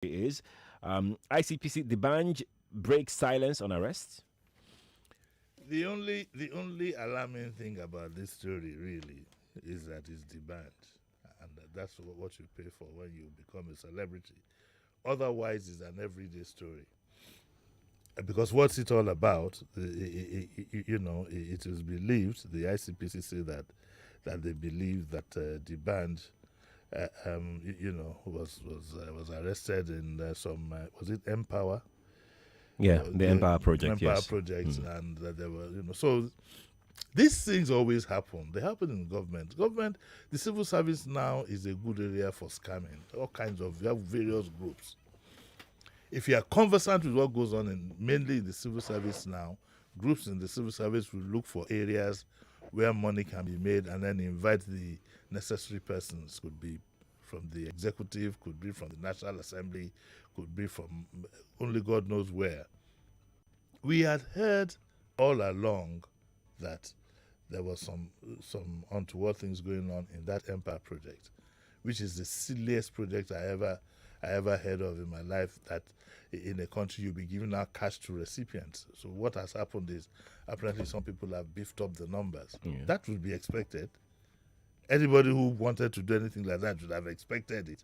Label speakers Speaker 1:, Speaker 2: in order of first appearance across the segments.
Speaker 1: is ICPC, the bank breaks silence on arrests.
Speaker 2: The only alarming thing about this story really is that it's the band, and that's what you pay for when you become a celebrity. Otherwise, it's an everyday story. Because what's it all about? It is believed, the ICPC say that they believe that the band, was arrested in some was it Empower?
Speaker 1: Yeah, the Empire Project.
Speaker 2: Empire
Speaker 1: Yes.
Speaker 2: Project, and there were so these things always happen. They happen in government. Government, the civil service now is a good area for scamming. All kinds of, you have various groups. If you are conversant with what goes on mainly in the civil service now, groups in the civil service will look for areas where money can be made and then invite the necessary persons. Could be from the executive, could be from the National Assembly, could be from only God knows where. We had heard all along that there was some untoward things going on in that Empire Project, which is the silliest project I ever heard of in my life, that in a country you'll be giving out cash to recipients. So what has happened is apparently some people have beefed up the numbers.
Speaker 1: Yeah.
Speaker 2: That would be expected. Anybody who wanted to do anything like that would have expected it.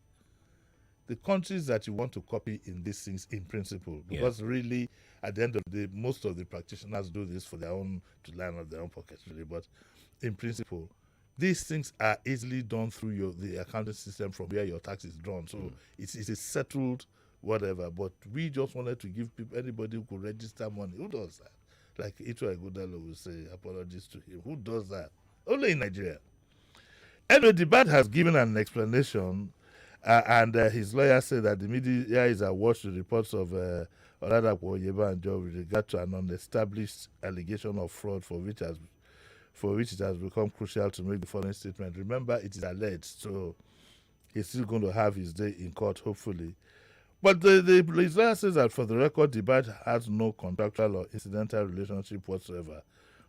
Speaker 2: The countries that you want to copy in these things in principle, because really at the end of the day, most of the practitioners do this for their own, to line up their own pockets really, but in principle, these things are easily done through the accounting system from where your tax is drawn. So it's a settled whatever. But we just wanted to give people, anybody who could register money. Who does that? Like Ito Agudalo will say, apologies to him. Who does that? Only in Nigeria. Anyway, the BAT has given an explanation, and his lawyer said that the media is awash to reports of Oladapo Oyeba and Joe with regard to an unestablished allegation of fraud for which it has become crucial to make the following statement. Remember, it is alleged, so he's still going to have his day in court, hopefully. But the lawyer says that for the record, the BAT has no contractual or incidental relationship whatsoever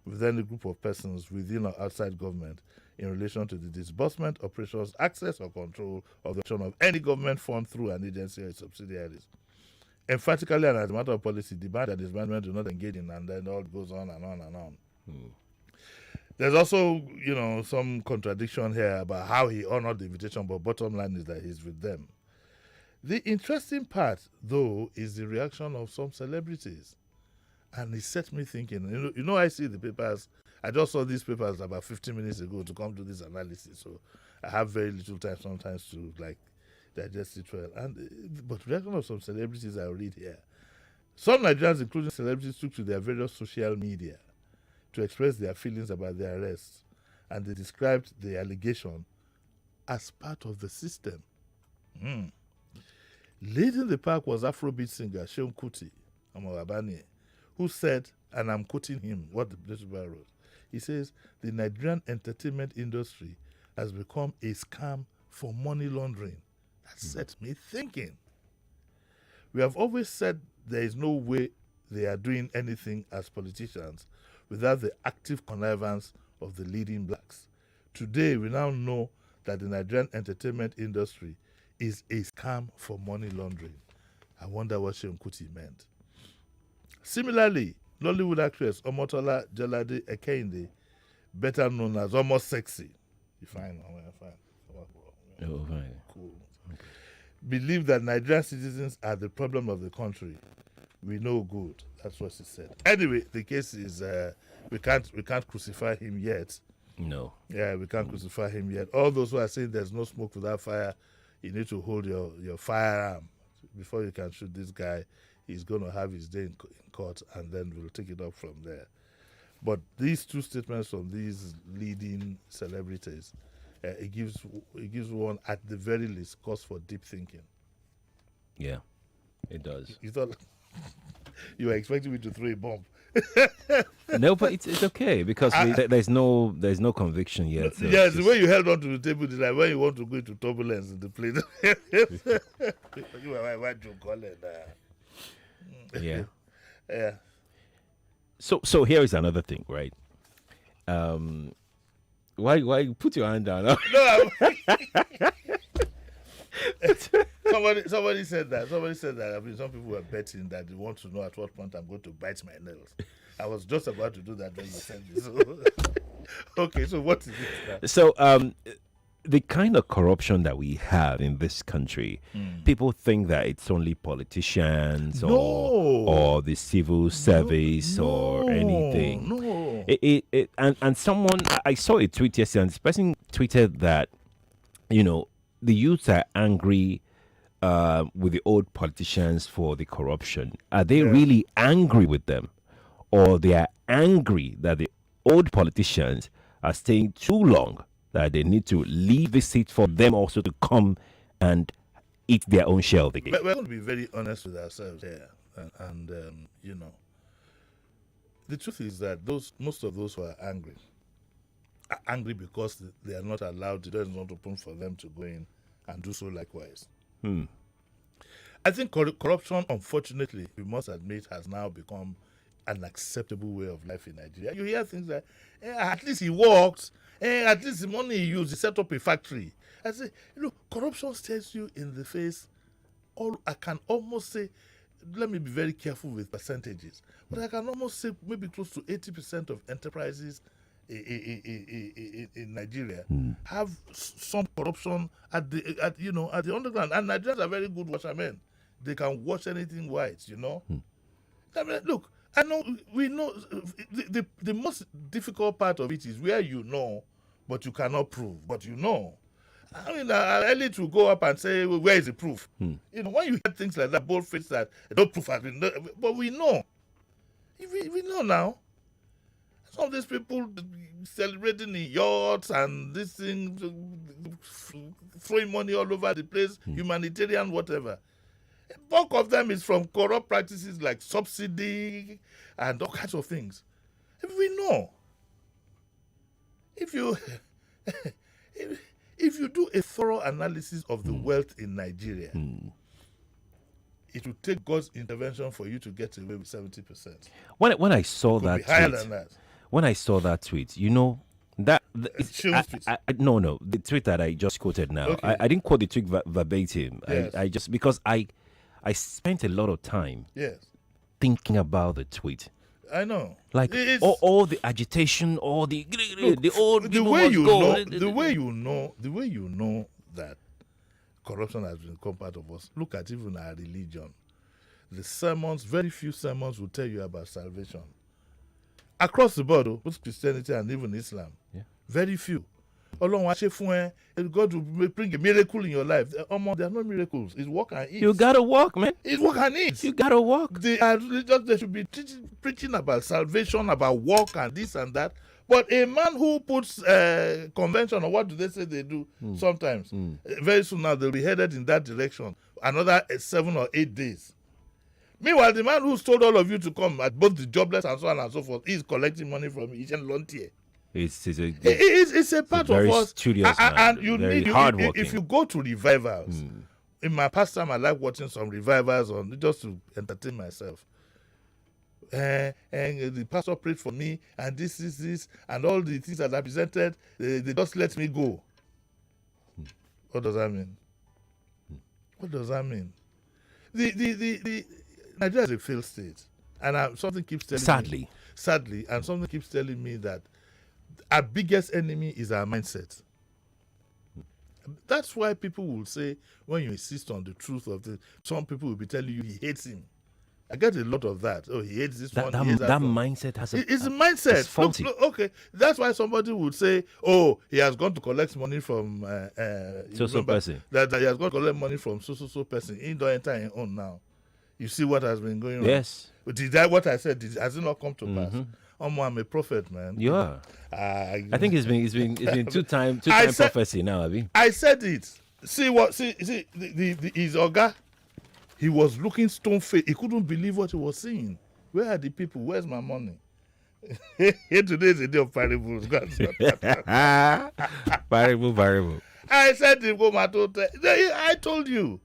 Speaker 2: with any group of persons within or outside government in relation to the disbursement, operations, access or control of the action of any government fund through an agency or its subsidiaries. Emphatically, and as a matter of policy, the BAT and its management do not engage in, and then all goes on and on and on. There's also, some contradiction here about how he honored the invitation, but bottom line is that he's with them. The interesting part, though, is the reaction of some celebrities. And it set me thinking. I see the papers. I just saw these papers about 15 minutes ago to come to this analysis. So I have very little time sometimes to, digest it well. But reaction of some celebrities I read here. Some Nigerians, including celebrities, took to their various social media to express their feelings about the arrest, and they described the allegation as part of the system. Leading the pack was Afrobeat singer Seun Kuti Amawabani, who said, and I'm quoting him, what the newspaper wrote. He says, the Nigerian entertainment industry has become a scam for money laundering. That set me thinking. We have always said there is no way they are doing anything as politicians without the active connivance of the leading blacks. Today, we now know that the Nigerian entertainment industry is a scam for money laundering. I wonder what Seun Kuti meant. Similarly, Nollywood actress Omotola Jalade Ekende, better known as Almost Sexy, fine.
Speaker 1: Oh, fine.
Speaker 2: Cool. Okay. Believe that Nigerian citizens are the problem of the country. We know good. That's what she said. Anyway, the case is we can't crucify him yet.
Speaker 1: No.
Speaker 2: Yeah, we can't crucify him yet. All those who are saying there's no smoke without fire, you need to hold your firearm before you can shoot this guy. He's going to have his day in court, and then we'll take it up from there. But these two statements from these leading celebrities, it gives one, at the very least, cause for deep thinking.
Speaker 1: Yeah, it does.
Speaker 2: You thought you were expecting me to throw a bomb.
Speaker 1: No, but it's okay because there's no conviction yet. So
Speaker 2: yes, the way you held on to the table is like when you want to go into turbulence in the plane. What you call it?
Speaker 1: Yeah.
Speaker 2: Yeah.
Speaker 1: So here is another thing, right? Why put your hand down?
Speaker 2: No, Somebody said that. I mean, some people were betting that they want to know at what point I'm going to bite my nails. I was just about to do that when you said this. Okay, so what is it now?
Speaker 1: So, the kind of corruption that we have in this country, people think that it's only politicians or the civil service or anything.
Speaker 2: No.
Speaker 1: And someone, I saw a tweet yesterday, and this person tweeted that, the youths are angry with the old politicians for the corruption. Are they really angry with them? Or they are angry that the old politicians are staying too long, that they need to leave the seat for them also to come and eat their own shell again?
Speaker 2: But we're going to be very honest with ourselves here. And the truth is that most of those who are angry because they are not allowed, it doesn't want to open for them to go in and do so likewise. I think corruption, unfortunately, we must admit, has now become an acceptable way of life in Nigeria. You hear things like, at least he worked, at least the money he used, he set up a factory. I say, corruption stares you in the face. I can almost say, let me be very careful with percentages, but I can almost say maybe close to 80% of enterprises in Nigeria have some corruption at the underground. And Nigerians are very good washermen. They can wash anything white, I mean, look, we know the most difficult part of it is where but you cannot prove, but I mean, early to go up and say, well, where is the proof? When you hear things like that, bold-faced that no proof has been done, but we know. We know now. Some of these people celebrating in yachts and this thing, throwing money all over the place, humanitarian, whatever. A bulk of them is from corrupt practices like subsidy and all kinds of things. We know. If you do a thorough analysis of the wealth in Nigeria, it will take God's intervention for you to get away with 70%.
Speaker 1: When I saw that
Speaker 2: higher
Speaker 1: tweet,
Speaker 2: than that.
Speaker 1: when I saw that tweet, no, the tweet that I just quoted now.
Speaker 2: Okay.
Speaker 1: I didn't quote the tweet verbatim.
Speaker 2: Yes.
Speaker 1: I just because I spent a lot of time thinking about the tweet.
Speaker 2: I know.
Speaker 1: Like all the agitation, all the
Speaker 2: way you know that corruption has become part of us. Look at even our religion. The sermons, very few sermons will tell you about salvation. Across the board, both Christianity and even Islam, very few. God will bring a miracle in your life. There are no miracles. It's work and eat.
Speaker 1: You gotta walk, man.
Speaker 2: It's work and eat.
Speaker 1: You gotta walk.
Speaker 2: They should be preaching about salvation, about work and this and that. But a man who puts convention, or what do they say they do sometimes, very soon now they'll be headed in that direction. Another 7 or 8 days. Meanwhile, the man who's told all of you to come at both the jobless and so on and so forth is collecting money from each and Lontier.
Speaker 1: It's
Speaker 2: a part
Speaker 1: very
Speaker 2: of us.
Speaker 1: studious
Speaker 2: And you
Speaker 1: very
Speaker 2: need
Speaker 1: hardworking.
Speaker 2: if you go to revivals. In my past time, I like watching some revivals just to entertain myself. And the pastor prayed for me, and this, and all the things that I presented, they just let me go. What does that mean? What does that mean? The Nigeria is a failed state, and something keeps telling me. Sadly, and something keeps telling me that our biggest enemy is our mindset. That's why people will say, when you insist on the truth of this, some people will be telling you he hates him. I get a lot of that. Oh, he hates this one. He hates that one.
Speaker 1: Mindset has
Speaker 2: it's a mindset.
Speaker 1: It's faulty.
Speaker 2: Look, okay, that's why somebody would say, "Oh, he has gone to collect money from
Speaker 1: so person."
Speaker 2: That he has gone to collect money from so person. He don't enter his own now. You see what has been going on.
Speaker 1: Yes.
Speaker 2: What I said has it not come to pass? I'm a prophet, man.
Speaker 1: You are. I think it's been two-time prophecy now, Abi.
Speaker 2: I said it. See his Oga. He was looking stone-faced. He couldn't believe what he was seeing. Where are the people? Where's my money? Today is a day of parables.
Speaker 1: Variable.
Speaker 2: I said to him, I told you.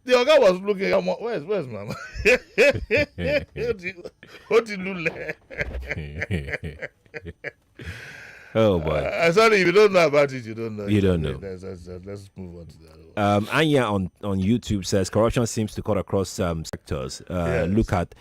Speaker 2: The Oga was looking. Where's my money?
Speaker 1: Oh boy.
Speaker 2: Sorry, if you don't know about it, you don't know.
Speaker 1: You don't know.
Speaker 2: Let's move on to the other one.
Speaker 1: Anya on YouTube says corruption seems to cut across sectors.
Speaker 2: Yes.
Speaker 1: Look at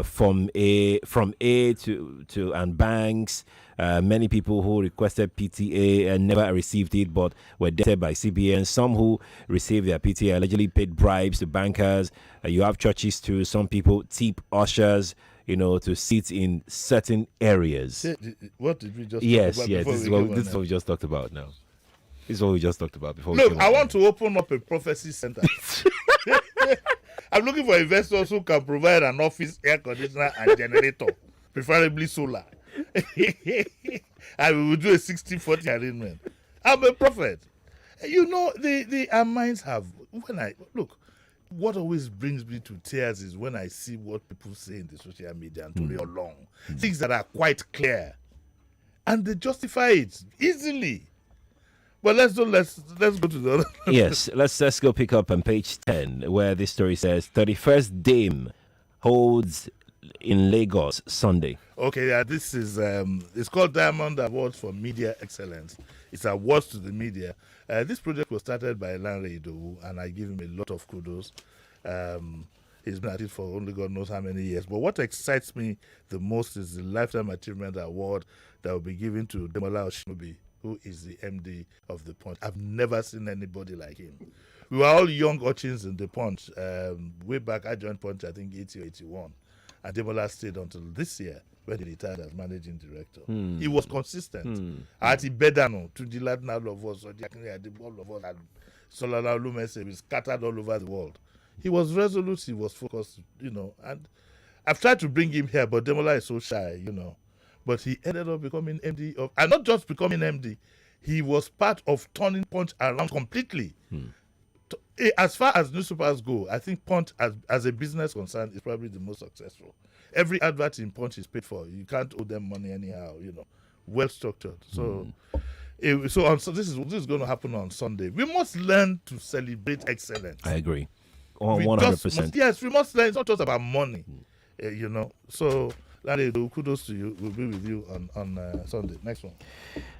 Speaker 1: from A to and banks. Many people who requested PTA and never received it, but were debted by CBN. Some who received their PTA allegedly paid bribes to bankers. You have churches too. Some people tip ushers, to sit in certain areas.
Speaker 2: What did we just?
Speaker 1: Yes,
Speaker 2: talk about
Speaker 1: yes.
Speaker 2: before
Speaker 1: This is
Speaker 2: we
Speaker 1: what
Speaker 2: go
Speaker 1: this
Speaker 2: on
Speaker 1: is what we just talked about now. This is what we just talked about before.
Speaker 2: Look, I want to open up a prophecy center. I'm looking for investors who can provide an office air conditioner and generator, preferably solar. And we will do a 60-40 arrangement. I'm a prophet. Our minds have. When I look, what always brings me to tears is when I see what people say in the social media and to read along things that are quite clear, and they justify it easily. But let's go to the other.
Speaker 1: Yes, let's go pick up on page 10 where this story says 31st Dame holds in Lagos Sunday.
Speaker 2: Okay, yeah, this is it's called Diamond Awards for Media Excellence. It's awards to the media. This project was started by Lanre Idowu, and I give him a lot of kudos. He's been at it for only God knows how many years. But what excites me the most is the Lifetime Achievement Award that will be given to Demola Oshinobi, who is the MD of The Punch. I've never seen anybody like him. We were all young urchins in The Punch. Way back, I joined Punch, I think, 80 or 81. And Demola stayed until this year when he retired as managing director. He was consistent. Ati Bedano, to the Latin all of us, all of us, and Solana Lumese, we scattered all over the world. He was resolute, he was focused, and I've tried to bring him here, but Demola is so shy, But he ended up becoming MD of, and not just becoming MD, he was part of turning Punch around completely. As far as newspapers go, I think Punch, as a business concern, is probably the most successful. Every advert in Punch is paid for. You can't owe them money anyhow, well structured. So, so this is going to happen on Sunday. We must learn to celebrate excellence.
Speaker 1: I agree. 100%.
Speaker 2: Yes, we must learn. It's not just about money, So, kudos to you. We'll be with you on Sunday. Next one.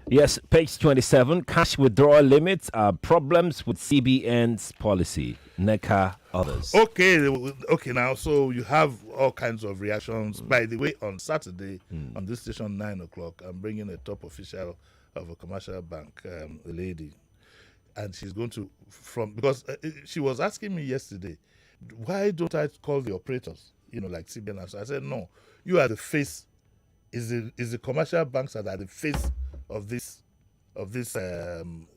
Speaker 1: Yes, page 27. Cash withdrawal limits are problems with CBN's policy. NECA, others.
Speaker 2: Okay. Now, so you have all kinds of reactions. By the way, on Saturday, on this station, 9 o'clock, I'm bringing a top official of a commercial bank, a lady. And she's going to, because she was asking me yesterday, why don't I call the operators, like CBN? So I said, no, you are the face. Is the commercial banks that are the face of this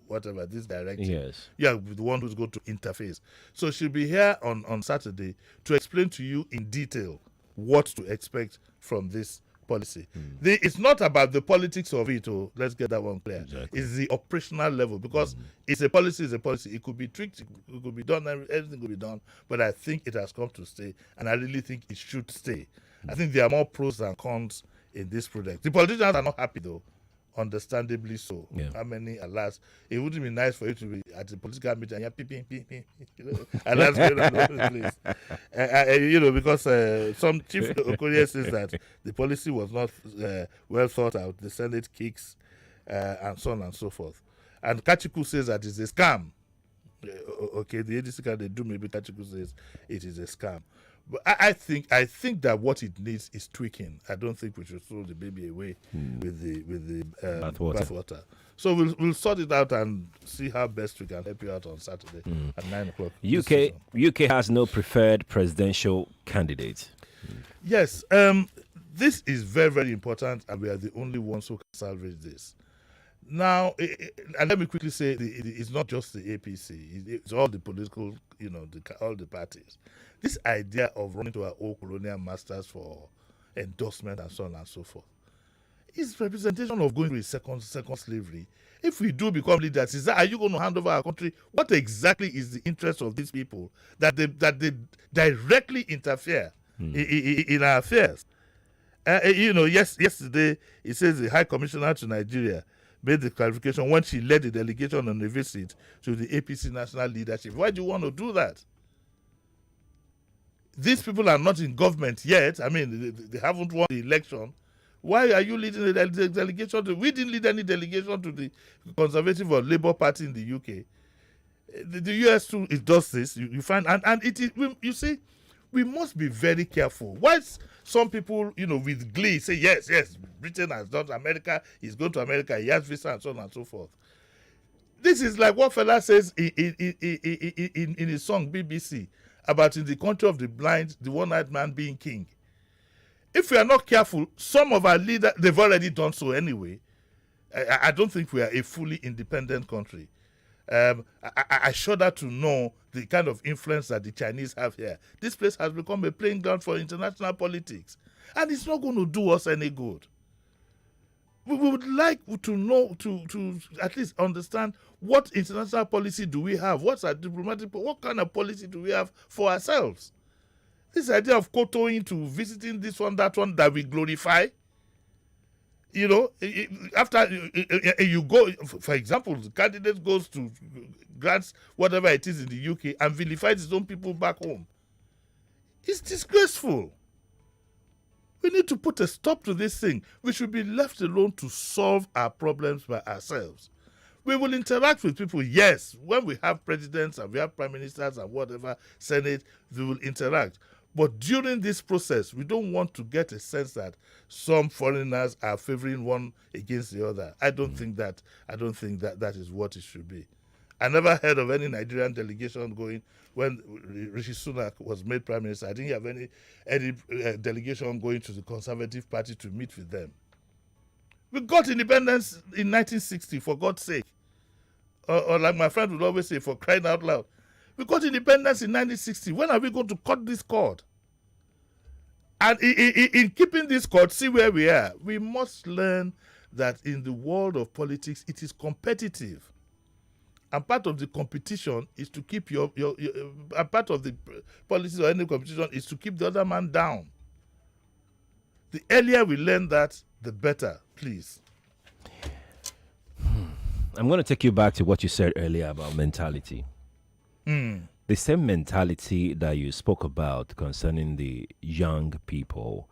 Speaker 2: whatever, this directive.
Speaker 1: Yes.
Speaker 2: Yeah, the one who's going to interface. So she'll be here on Saturday to explain to you in detail what to expect from this policy. It's not about the politics of it. Let's get that one clear.
Speaker 1: Exactly.
Speaker 2: It's the operational level, because it's a policy. It could be tricked, it could be done, everything could be done. But I think it has come to stay, and I really think it should stay. I think there are more pros than cons in this project. The politicians are not happy, though, understandably so.
Speaker 1: Yeah.
Speaker 2: How many, alas, it wouldn't be nice for you to be at the political meeting and you're ping, and that's going on the place. Because some chief Okoye says that the policy was not well thought out. The Senate kicks and so on and so forth. And Kachiku says that it's a scam. Okay, the ADC can they do, maybe Kachiku says it is a scam. But I think that what it needs is tweaking. I don't think we should throw the baby away with the bathwater. So we'll sort it out and see how best we can help you out on Saturday at 9 o'clock.
Speaker 1: UK has no preferred presidential candidate.
Speaker 2: Yes, this is very, very important, and we are the only ones who can salvage this. Now, and let me quickly say, it's not just the APC; it's all the political, all the parties. This idea of running to our old colonial masters for endorsement and so on and so forth is representation of going to a second slavery. If we do become leaders, are you going to hand over our country? What exactly is the interest of these people that they directly interfere in our affairs? Yesterday it says the High Commissioner to Nigeria made the clarification when she led the delegation on a visit to the APC national leadership. Why do you want to do that? These people are not in government yet. I mean, they haven't won the election. Why are you leading a delegation to? We didn't lead any delegation to the Conservative or Labour Party in the UK. The US too, it does this. You find, and it is, you see, we must be very careful. Why some people, with glee say, yes, Britain has done America, he's going to America, he has visa and so on and so forth. This is like what fella says in his song BBC about in the country of the blind, the one-eyed man being king. If we are not careful, some of our leaders, they've already done so anyway. I don't think we are a fully independent country. I shudder to know the kind of influence that the Chinese have here. This place has become a playing ground for international politics, and it's not going to do us any good. We would like to know, to at least understand what international policy do we have, what's our diplomatic, what kind of policy do we have for ourselves. This idea of kowtowing to visiting this one, that one, that we glorify. After you go, for example, the candidate goes to grants whatever it is in the UK and vilifies his own people back home. It's disgraceful. We need to put a stop to this thing. We should be left alone to solve our problems by ourselves. We will interact with people, yes. When we have presidents and we have prime ministers and whatever, Senate, we will interact. But during this process, we don't want to get a sense that some foreigners are favoring one against the other. I don't think that is what it should be. I never heard of any Nigerian delegation going when Rishi Sunak was made prime minister. I didn't have any delegation going to the Conservative Party to meet with them. We got independence in 1960, for God's sake. Or like my friend would always say, for crying out loud. We got independence in 1960. When are we going to cut this cord? And in keeping this cord, see where we are. We must learn that in the world of politics, it is competitive. And part of the competition is to keep your part of the policy or any competition is to keep the other man down. The earlier we learn that, the better, please.
Speaker 1: I'm going to take you back to what you said earlier about mentality. The same mentality that you spoke about concerning the young people,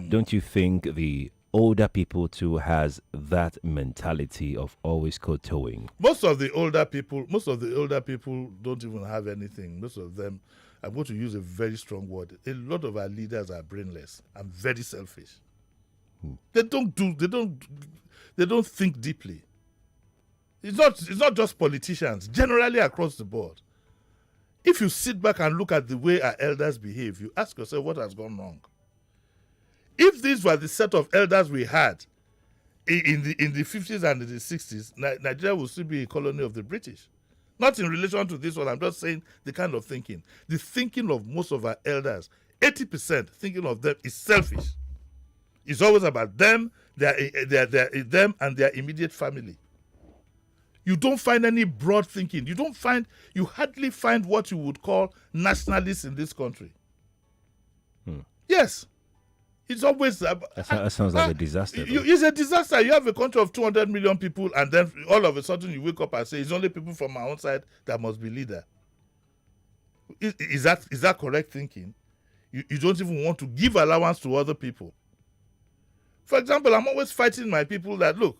Speaker 1: don't you think the older people too has that mentality of always kowtowing?
Speaker 2: Most of the older people don't even have anything. Most of them, I'm going to use a very strong word. A lot of our leaders are brainless and very selfish. They don't think deeply. It's not just politicians, generally across the board. If you sit back and look at the way our elders behave, you ask yourself what has gone wrong. If these were the set of elders we had in the 50s and in the 60s, Nigeria would still be a colony of the British. Not in relation to this one, I'm just saying the kind of thinking. The thinking of most of our elders, 80% thinking of them is selfish. It's always about them, them and their immediate family. You don't find any broad thinking. You hardly find what you would call nationalists in this country. Yes. It's always...
Speaker 1: that sounds like a disaster.
Speaker 2: It's a disaster. You have a country of 200 million people and then all of a sudden you wake up and say, it's only people from my own side that must be leader. Is that correct thinking? You don't even want to give allowance to other people. For example, I'm always fighting my people that, look,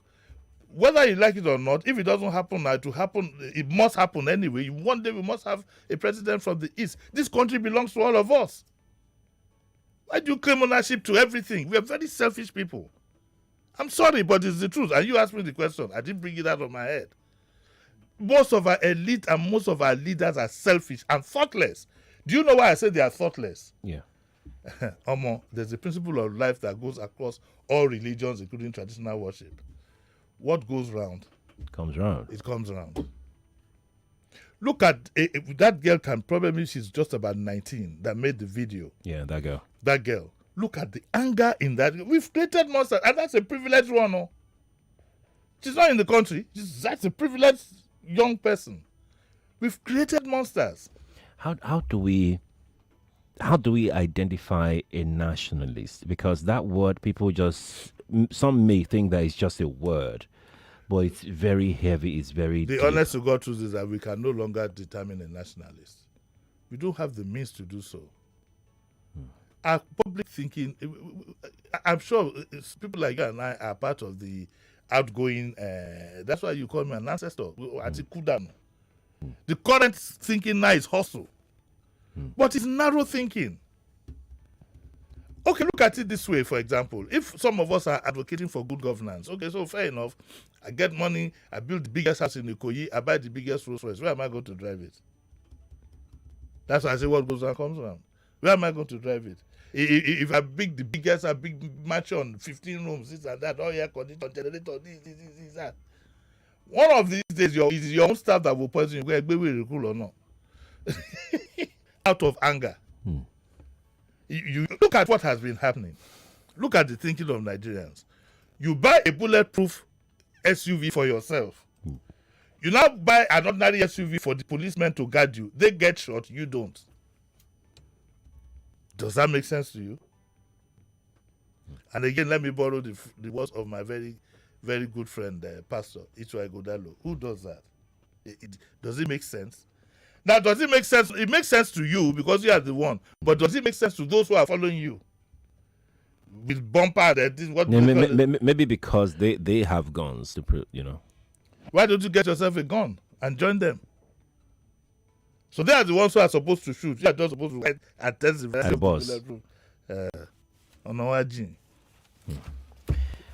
Speaker 2: whether you like it or not, if it doesn't happen now, it must happen anyway. One day we must have a president from the East. This country belongs to all of us. Why do you claim ownership to everything? We are very selfish people. I'm sorry, but it's the truth. And you asked me the question. I didn't bring it out of my head. Most of our elite and most of our leaders are selfish and thoughtless. Do you know why I say they are thoughtless?
Speaker 1: Yeah.
Speaker 2: There's a principle of life that goes across all religions, including traditional worship. What goes round
Speaker 1: comes round.
Speaker 2: It comes round. Look at that girl. Can probably she's just about 19 that made the video.
Speaker 1: Yeah, that girl.
Speaker 2: That girl. Look at the anger in that. We've created monsters, and that's a privileged one. No? She's not in the country. That's a privileged young person. We've created monsters.
Speaker 1: How do we identify a nationalist? Because that word, some may think that it's just a word, but it's very heavy. It's very
Speaker 2: deep. The honest to God truth is that we can no longer determine a nationalist. We don't have the means to do so. our public thinking, I'm sure people like you and I are part of the outgoing, that's why you call me an ancestor. The current thinking now is hustle. But it's narrow thinking. Okay, look at it this way, for example. If some of us are advocating for good governance, okay, so fair enough. I get money, I build the biggest house in Ikoyi, I buy the biggest Rolls Royce. Where am I going to drive it? That's why I say what goes on comes around. Where am I going to drive it? If I build the biggest, a big mansion, 15 rooms, this and that, all air conditioner, generator, this, that. One of these days, it's your own staff that will poison you, whether we cool or not. Out of anger. You look at what has been happening. Look at the thinking of Nigerians. You buy a bulletproof SUV for yourself. You now buy an ordinary SUV for the policemen to guard you. They get shot, you don't. Does that make sense to you? And again, let me borrow the words of my very, very good friend, Pastor Ichwa Godalo. Who does that? Does it make sense? Now, does it make sense? It makes sense to you because you are the one. But does it make sense to those who are following you? With bumper,
Speaker 1: maybe because they have guns to prove,
Speaker 2: Why don't you get yourself a gun and join them? So they are the ones who are supposed to shoot. You are just supposed to write and test the
Speaker 1: boss.
Speaker 2: On our gene.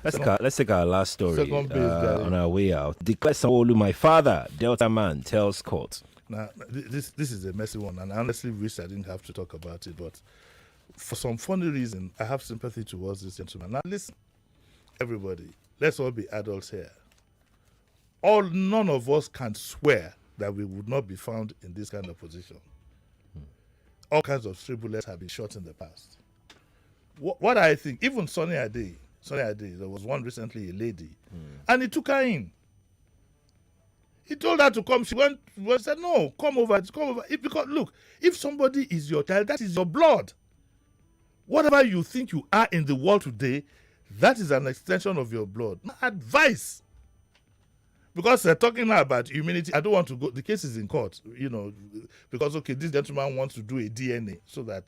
Speaker 1: Let's take our last story on our way out. Declare Sanwo-Olu my father, Delta man, tells court.
Speaker 2: Now, this is a messy one, and I honestly wish I didn't have to talk about it, but for some funny reason, I have sympathy towards this gentleman. Now, listen, everybody, let's all be adults here. None of us can swear that we would not be found in this kind of position. All kinds of stray bullets have been shot in the past. What I think, even Sonny Ade, there was one recently, a lady, and he took her in. He told her to come. She went said, no, come over. Because look, if somebody is your child, that is your blood. Whatever you think you are in the world today, that is an extension of your blood. My advice. Because they're talking now about immunity, I don't want to go, the case is in court, because, okay, this gentleman wants to do a DNA, so that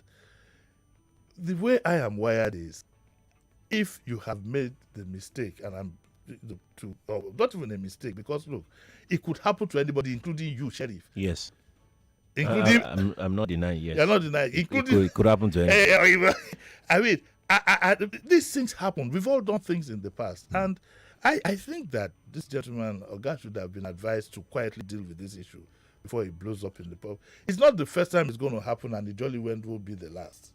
Speaker 2: the way I am wired is, if you have made the mistake, and not even a mistake, because look, it could happen to anybody, including you, Sheriff.
Speaker 1: Yes.
Speaker 2: Including,
Speaker 1: I'm not denying. Yes.
Speaker 2: You're not denying. Including,
Speaker 1: it could happen to anyone.
Speaker 2: I mean, these things happen. We've all done things in the past, and I think that this gentleman, Oga, should have been advised to quietly deal with this issue before it blows up in the pub. It's not the first time it's going to happen, and the jolly wind will be the last.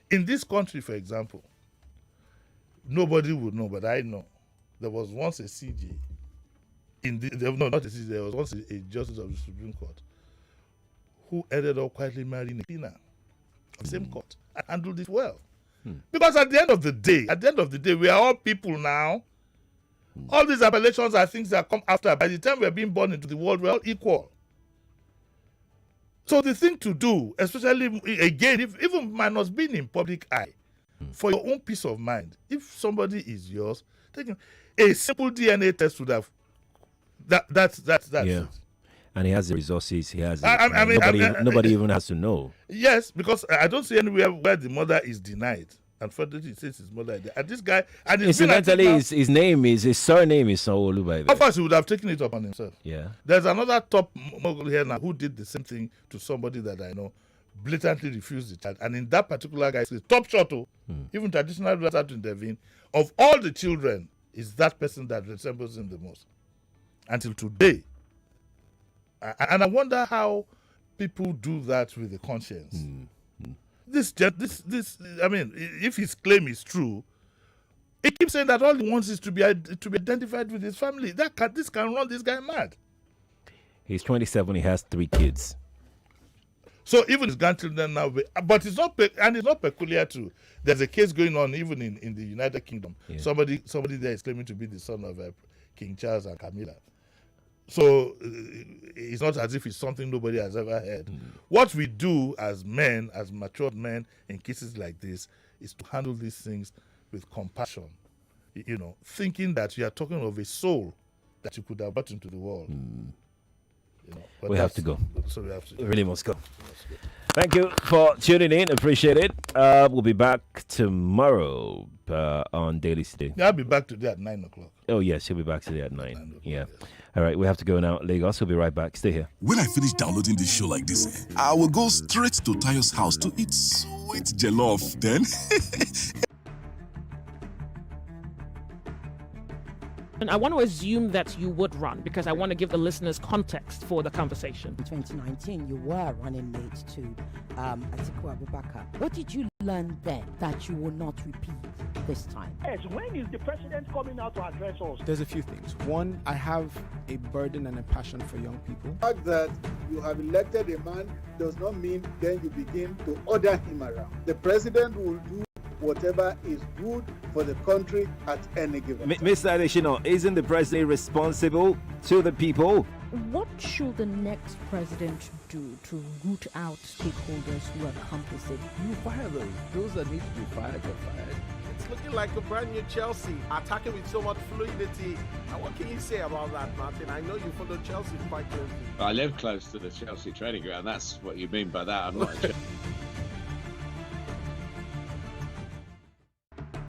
Speaker 2: In this country, for example, nobody would know, but I know. There was once a CJ, not a CJ, there was once a justice of the Supreme Court who ended up quietly marrying a cleaner on the same court and handled it well. Because at the end of the day, we are all people now. All these appellations are things that come after. By the time we're being born into the world, we're all equal. So the thing to do, especially, again, even minus being in public eye, for your own peace of mind, if somebody is yours, a simple DNA test would have, that's
Speaker 1: yeah.
Speaker 2: it.
Speaker 1: And he has the resources. He has.
Speaker 2: Nobody
Speaker 1: even has to know.
Speaker 2: Yes, because I don't see anywhere where the mother is denied. Unfortunately, it says his mother. And this guy, and
Speaker 1: incidentally, his surname is Sanwo-Olu, by the way.
Speaker 2: Of course, he would have taken it upon himself.
Speaker 1: Yeah.
Speaker 2: There's another top mogul here now who did the same thing to somebody that I know, blatantly refused the child. And in that particular guy's case, top shot, even traditional rulers have to intervene. Of all the children, is that person that resembles him the most. Until today. And I wonder how people do that with the conscience. This, I mean, if his claim is true, he keeps saying that all he wants is to be identified with his family. This can run this guy mad.
Speaker 1: He's 27. He has 3 kids.
Speaker 2: So even his grandchildren now, but it's not peculiar to. There's a case going on even in the United Kingdom. Yeah. Somebody there is claiming to be the son of King Charles and Camilla. So it's not as if it's something nobody has ever heard. What we do as men, as matured men in cases like this, is to handle these things with compassion. Thinking that you are talking of a soul that you could have brought into the world. But
Speaker 1: we have to go.
Speaker 2: So we have to.
Speaker 1: We really must go. Thank you for tuning in. Appreciate it. We'll be back tomorrow on Dailies today.
Speaker 2: Yeah, I'll be back today at 9 o'clock.
Speaker 1: Oh, yes, he'll be back today at 9. Yeah. All right, we have to go now. Lagos, we'll be right back. Stay here.
Speaker 3: When I finish downloading this show like this, I will go straight to Tayo's house to eat sweet jollof. Then
Speaker 4: And I want to assume that you would run because I want to give the listeners context for the conversation.
Speaker 5: In 2019, you were running mate to Atiku Abubakar. What did you learn then that you will not repeat this time?
Speaker 6: Yes, when is the president coming out to address us?
Speaker 7: There's a few things. One, I have a burden and a passion for young people.
Speaker 8: The fact that you have elected a man does not mean then you begin to order him around. The president will do whatever is good for the country at any given time.
Speaker 1: Mr. Adeshino, isn't the president responsible to the people?
Speaker 9: What should the next president do to root out stakeholders who are complicit?
Speaker 10: You fire those. Those that need to be fired are fired. It's looking like a brand new Chelsea, attacking with so much fluidity. And what can you say about that, Martin? I know you follow Chelsea quite closely.
Speaker 11: I live close to the Chelsea training ground. That's what you mean by that. I'm not a